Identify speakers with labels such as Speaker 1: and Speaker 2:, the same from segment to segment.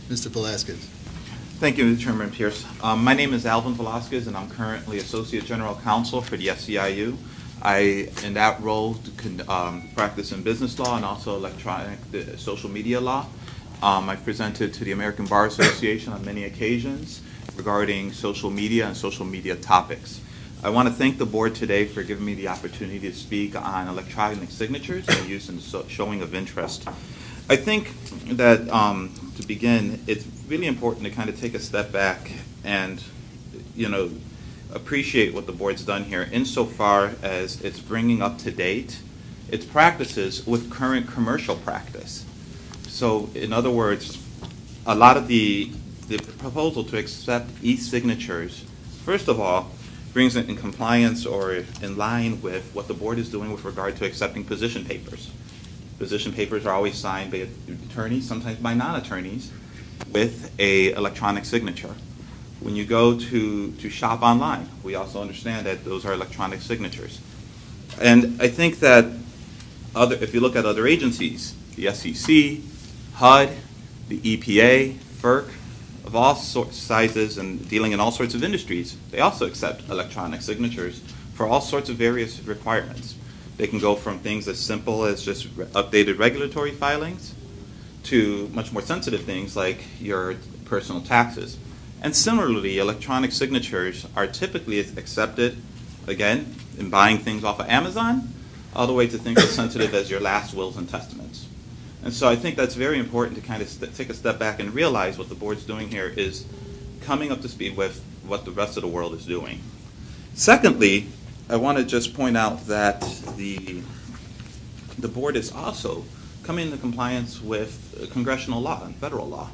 Speaker 1: Mr. Valazquez.
Speaker 2: Thank you, Chairman Pierce. My name is Alvin Valazquez, and I'm currently Associate General Counsel for the SEIU. In that role, practice in business law and also electronic social media law. I've presented to the American Bar Association on many occasions regarding social media and social media topics. I want to thank the board today for giving me the opportunity to speak on electronic signatures and use in showing of interest. I think that to begin, it's really important to kind of take a step back and, appreciate what the board's done here insofar as it's bringing up to date its practices with current commercial practice. So, in other words, a lot of the proposal to accept e-signatures, first of all, brings it in compliance or in line with what the board is doing with regard to accepting position papers. Position papers are always signed by attorneys, sometimes by non-attorneys, with a electronic signature. When you go to shop online, we also understand that those are electronic signatures. And I think that if you look at other agencies, the SEC, HUD, the EPA, FERC, of all sorts, sizes, and dealing in all sorts of industries, they also accept electronic signatures for all sorts of various requirements. They can go from things as simple as just updated regulatory filings to much more sensitive things like your personal taxes. And similarly, electronic signatures are typically accepted, again, in buying things off of Amazon, all the way to things as sensitive as your last wills and testaments. And so I think that's very important to kind of take a step back and realize what the board's doing here is coming up to speed with what the rest of the world is doing. Secondly, I want to just point out that the board is also coming into compliance with congressional law and federal law.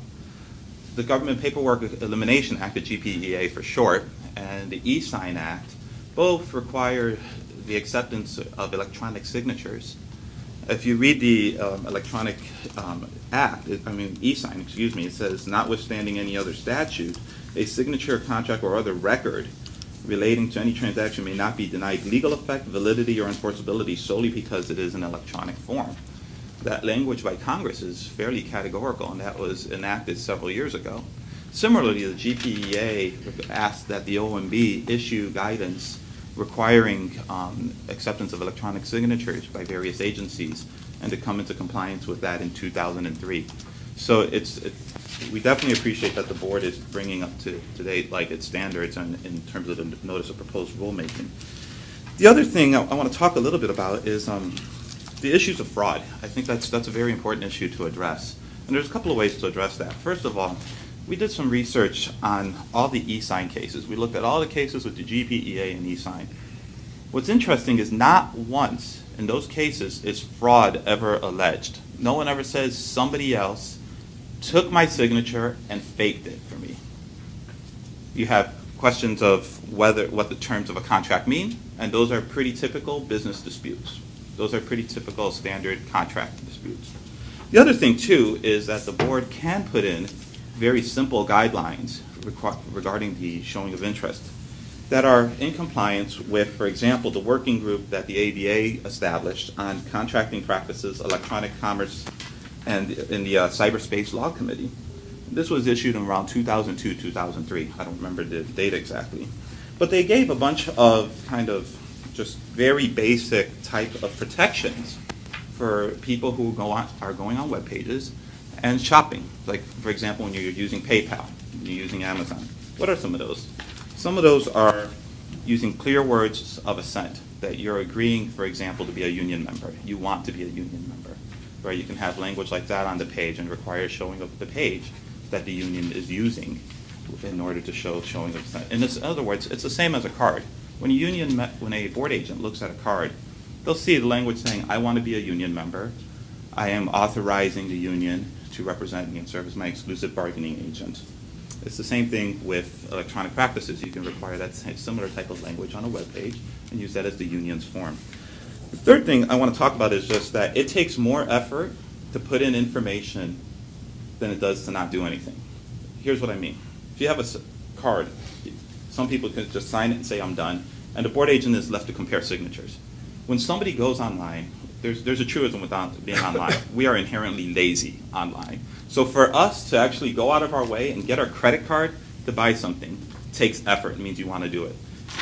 Speaker 2: The Government Paperwork Elimination Act, the GPEA for short, and the e-Sign Act both require the acceptance of electronic signatures. If you read the electronic e-Sign, it says, notwithstanding any other statute, a signature, contract, or other record relating to any transaction may not be denied legal effect, validity, or enforceability solely because it is in electronic form. That language by Congress is fairly categorical, and that was enacted several years ago. Similarly, the GPEA asked that the OMB issue guidance requiring acceptance of electronic signatures by various agencies and to come into compliance with that in 2003. So we definitely appreciate that the board is bringing up to date its standards in terms of the notice of proposed rulemaking. The other thing I want to talk a little bit about is the issues of fraud. I think that's a very important issue to address. And there's a couple of ways to address that. First of all, we did some research on all the e-Sign cases. We looked at all the cases with the GPEA and e-Sign. What's interesting is not once in those cases is fraud ever alleged. No one ever says somebody else took my signature and faked it for me. You have questions of what the terms of a contract mean, and those are pretty typical business disputes. Those are pretty typical standard contract disputes. The other thing, too, is that the board can put in very simple guidelines regarding the showing of interest that are in compliance with, for example, the working group that the ABA established on contracting practices, electronic commerce, and in the Cyberspace Law Committee. This was issued in around 2002, 2003. I don't remember the date exactly. But they gave a bunch of kind of just very basic type of protections for people who are going on web pages and shopping. Like, for example, when you're using PayPal, you're using Amazon. What are some of those? Some of those are using clear words of assent, that you're agreeing, for example, to be a union member. You want to be a union member. Right? You can have language like that on the page and require showing of the page that the union is using in order to showing of assent. In other words, it's the same as a card. When a board agent looks at a card, they'll see the language saying, I want to be a union member. I am authorizing the union to represent me and serve as my exclusive bargaining agent. It's the same thing with electronic practices. You can require that similar type of language on a web page and use that as the union's form. The third thing I want to talk about is just that it takes more effort to put in information than it does to not do anything. Here's what I mean. If you have a card, some people can just sign it and say, I'm done, and the board agent is left to compare signatures. When somebody goes online there's a truism with being online. We are inherently lazy online. So for us to actually go out of our way and get our credit card to buy something takes effort. It means you want to do it.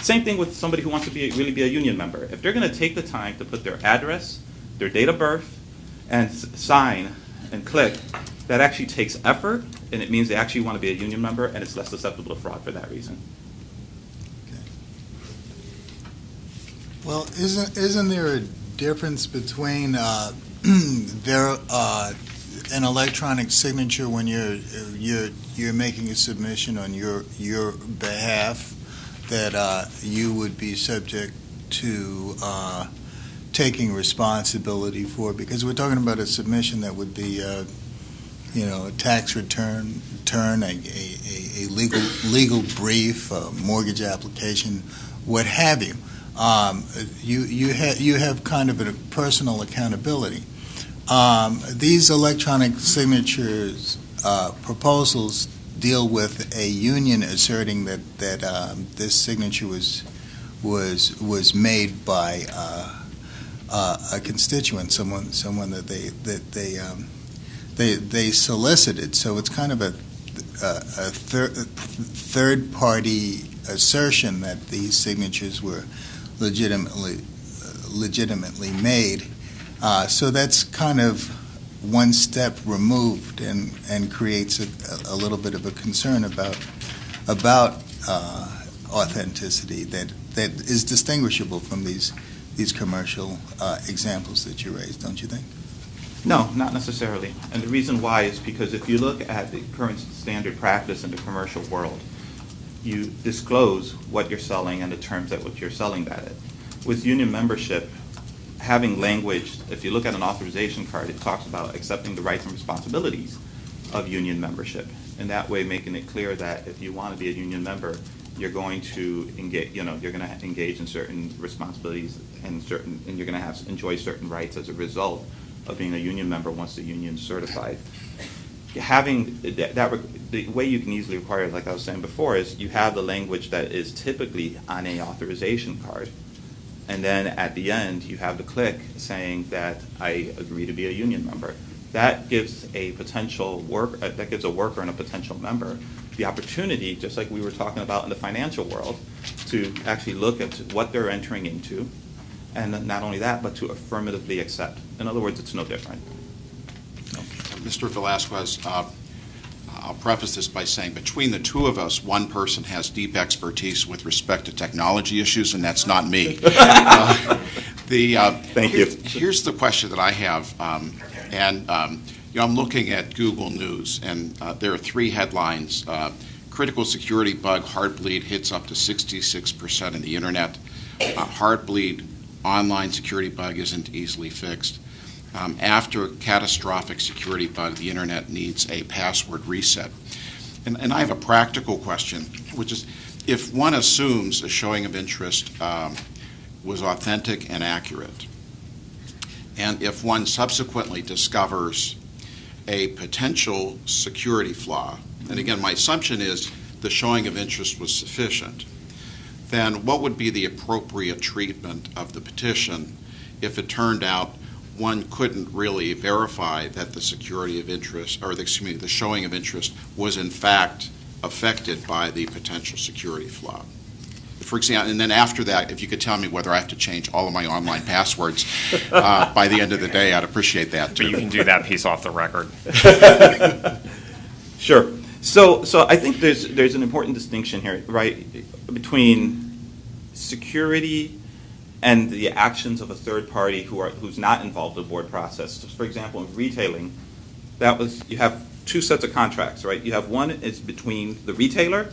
Speaker 2: Same thing with somebody who wants to really be a union member. If they're going to take the time to put their address, their date of birth, and sign and click, that actually takes effort, and it means they actually want to be a union member, and it's less susceptible to fraud for that reason.
Speaker 1: Okay. Well, isn't there a difference between an electronic signature when you're making a submission on your behalf that you would be subject to taking responsibility for, because we're talking about a submission that would be a tax return, a legal brief, a mortgage application, what have you. You have kind of a personal accountability. These electronic signatures proposals deal with a union asserting that this signature was made by a constituent, someone that they solicited. So it's kind of a third party assertion that these signatures were legitimately made. So that's kind of one step removed and creates a little bit of a concern about authenticity that is distinguishable from these commercial examples that you raised, don't you think?
Speaker 2: No, not necessarily. And the reason why is because if you look at the current standard practice in the commercial world, you disclose what you're selling and the terms at which you're selling that at. With union membership, having language, if you look at an authorization card, it talks about accepting the rights and responsibilities of union membership. In that way, making it clear that if you want to be a union member, you're going to engage. You're going to engage in certain responsibilities and you're going to enjoy certain rights as a result of being a union member once the union's certified. Having the way you can easily require it, like I was saying before, is you have the language that is typically on a authorization card. And then at the end, you have the click saying that I agree to be a union member. That gives a worker and a potential member the opportunity, just like we were talking about in the financial world, to actually look at what they're entering into, and not only that, but to affirmatively accept. In other words, it's no different.
Speaker 3: Mr. Valazquez, I'll preface this by saying between the two of us, one person has deep expertise with respect to technology issues, and that's not me.
Speaker 2: Thank you.
Speaker 3: Here's the question that I have, I'm looking at Google News, and there are three headlines. Critical security bug, Heartbleed, hits up to 66% of the internet. Heartbleed, online security bug isn't easily fixed. After catastrophic security bug, the internet needs a password reset. And I have a practical question, which is, if one assumes a showing of interest was authentic and accurate, and if one subsequently discovers a potential security flaw, and again, my assumption is the showing of interest was sufficient, then what would be the appropriate treatment of the petition if it turned out one couldn't really verify that the security of interest, or the showing of interest was in fact affected by the potential security flaw? For example, and then after that, if you could tell me whether I have to change all of my online passwords by the end of the day, I'd appreciate that too.
Speaker 4: But you can do that piece off the record.
Speaker 2: Sure. So I think there's an important distinction here, right, between security and the actions of a third party who's not involved in the board process. So for example, in retailing, you have two sets of contracts, right? You have one is between the retailer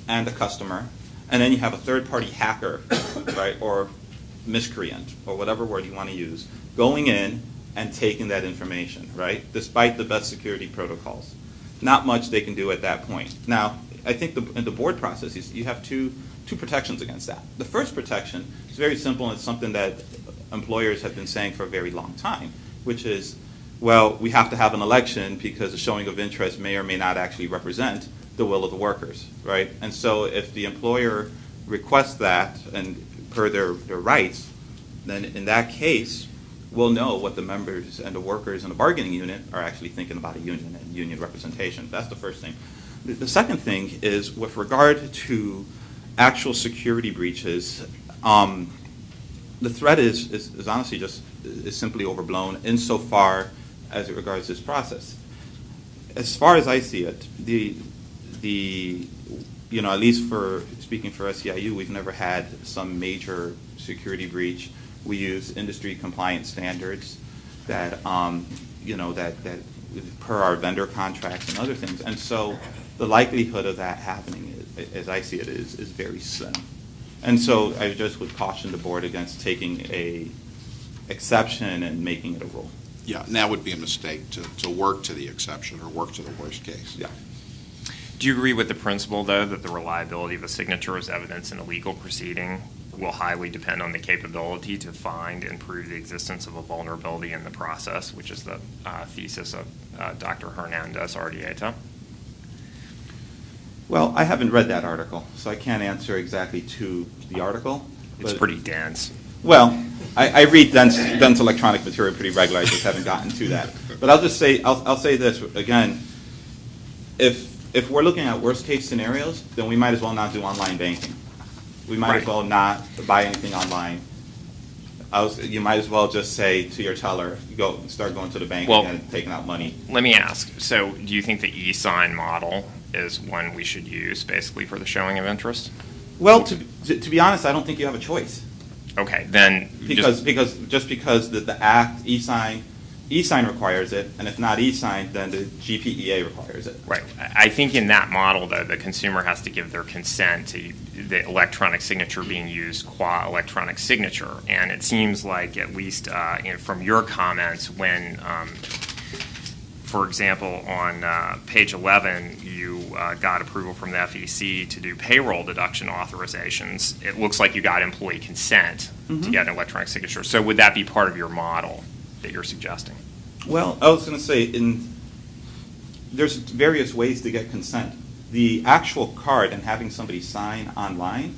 Speaker 2: and the customer, and then you have a third party hacker, right, or miscreant, or whatever word you want to use, going in and taking that information, right, despite the best security protocols. Not much they can do at that point. Now, I think in the board process, you have two protections against that. The first protection is very simple, and it's something that employers have been saying for a very long time, which is, well, we have to have an election because the showing of interest may or may not actually represent the will of the workers, right? And so if the employer requests that and per their rights, then in that case, we'll know what the members and the workers in the bargaining unit are actually thinking about a union and union representation. That's the first thing. The second thing is with regard to actual security breaches, the threat is honestly just is simply overblown insofar as it regards this process. As far as I see it, at least for speaking for SEIU, we've never had some major security breach. We use industry compliance standards that that per our vendor contracts and other things, and so the likelihood of that happening, as I see it, is very slim. And so I just would caution the board against taking a exception and making it a rule.
Speaker 3: Yeah, and that would be a mistake to work to the exception or work to the worst case.
Speaker 2: Yeah.
Speaker 4: Do you agree with the principle, though, that the reliability of a signature as evidence in a legal proceeding will highly depend on the capability to find and prove the existence of a vulnerability in the process, which is the thesis of Dr. Hernandez Ardieta?
Speaker 2: Well, I haven't read that article, so I can't answer exactly to the article.
Speaker 4: It's pretty dense.
Speaker 2: Well, I read dense electronic material pretty regularly. I just haven't gotten to that. But I'll just say, I'll say this again. If we're looking at worst case scenarios, then we might as well not do online banking. We might as well not buy anything online. You might as well just say to your teller, start going to the bank and taking out money.
Speaker 4: Let me ask. So, do you think the e-sign model is one we should use basically for the showing of interest?
Speaker 2: Well, to be honest, I don't think you have a choice.
Speaker 4: Okay, then
Speaker 2: because the Act e-sign requires it, and if not e-sign, then the GPEA requires it.
Speaker 4: Right. I think in that model, though, the consumer has to give their consent to the electronic signature being used qua electronic signature, and it seems like, at least from your comments, when, for example, on page 11, you got approval from the FEC to do payroll deduction authorizations. It looks like you got employee consent to get an electronic signature. So would that be part of your model that you're suggesting?
Speaker 2: Well, I was going to say, there's various ways to get consent. The actual card and having somebody sign online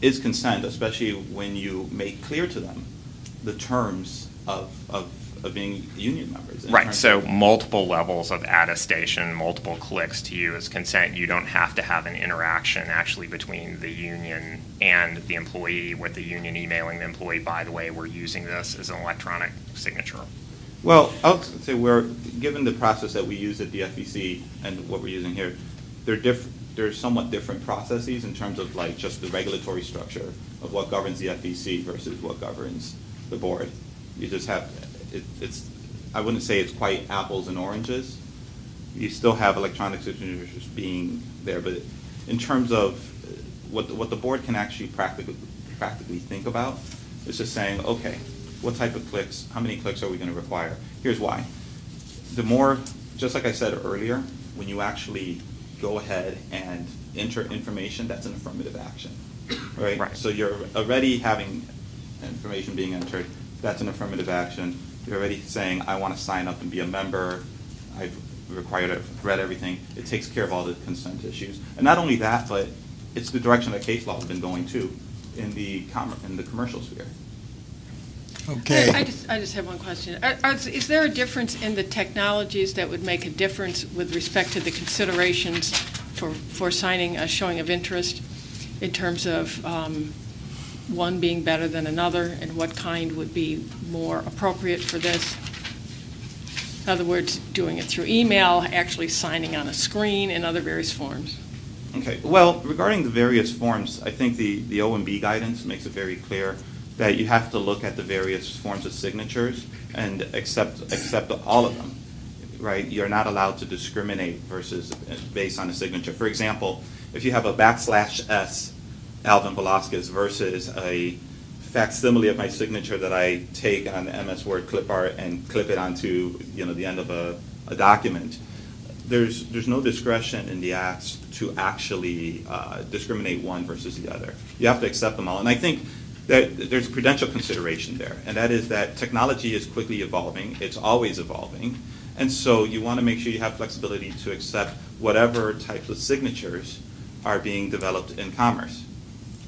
Speaker 2: is consent, especially when you make clear to them the terms of being union members.
Speaker 4: Right, so multiple levels of attestation, multiple clicks to you as consent. You don't have to have an interaction actually between the union and the employee, with the union emailing the employee, by the way, we're using this as an electronic signature.
Speaker 2: Well, I would say given the process that we use at the FEC and what we're using here, they're somewhat different processes in terms of like just the regulatory structure of what governs the FEC versus what governs the board. You just have I wouldn't say it's quite apples and oranges. You still have electronic signatures being there, but in terms of what the board can actually practically think about is just saying, okay, what type of clicks, how many clicks are we going to require? Here's why. The more, just like I said earlier, when you actually go ahead and enter information, that's an affirmative action, right? So you're already having information being entered. That's an affirmative action. You're already saying, I want to sign up and be a member. I've read everything. It takes care of all the consent issues. And not only that, but it's the direction that case law has been going to in the commercial sphere.
Speaker 1: Okay.
Speaker 5: I just have one question. Is there a difference in the technologies that would make a difference with respect to the considerations for signing a showing of interest in terms of one being better than another, and what kind would be more appropriate for this? In other words, doing it through email, actually signing on a screen, and other various forms.
Speaker 2: Okay. Well, regarding the various forms, I think the OMB guidance makes it very clear that you have to look at the various forms of signatures and accept all of them, right? You're not allowed to discriminate based on a signature. For example, if you have a /S Alvin Valazquez versus a facsimile of my signature that I take on the MS Word clip art and clip it onto the end of a document, there's no discretion in the acts to actually discriminate one versus the other. You have to accept them all. And I think that there's prudential consideration there, and that is that technology is quickly evolving. It's always evolving. And so you want to make sure you have flexibility to accept whatever types of signatures are being developed in commerce.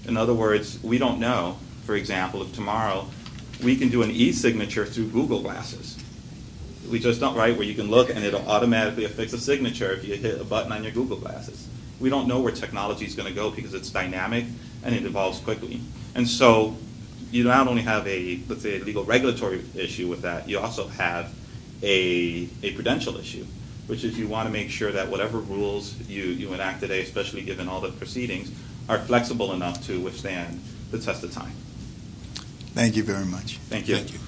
Speaker 2: In other words, we don't know, for example, if tomorrow we can do an e-signature through Google Glasses. We just don't, right, where you can look and it'll automatically affix a signature if you hit a button on your Google Glasses. We don't know where technology is going to go because it's dynamic and it evolves quickly. And so you not only have a, let's say, a legal regulatory issue with that, you also have a prudential issue, which is you want to make sure that whatever rules you enact today, especially given all the proceedings, are flexible enough to withstand the test of time.
Speaker 1: Thank you very much.
Speaker 2: Thank you.
Speaker 3: Thank you.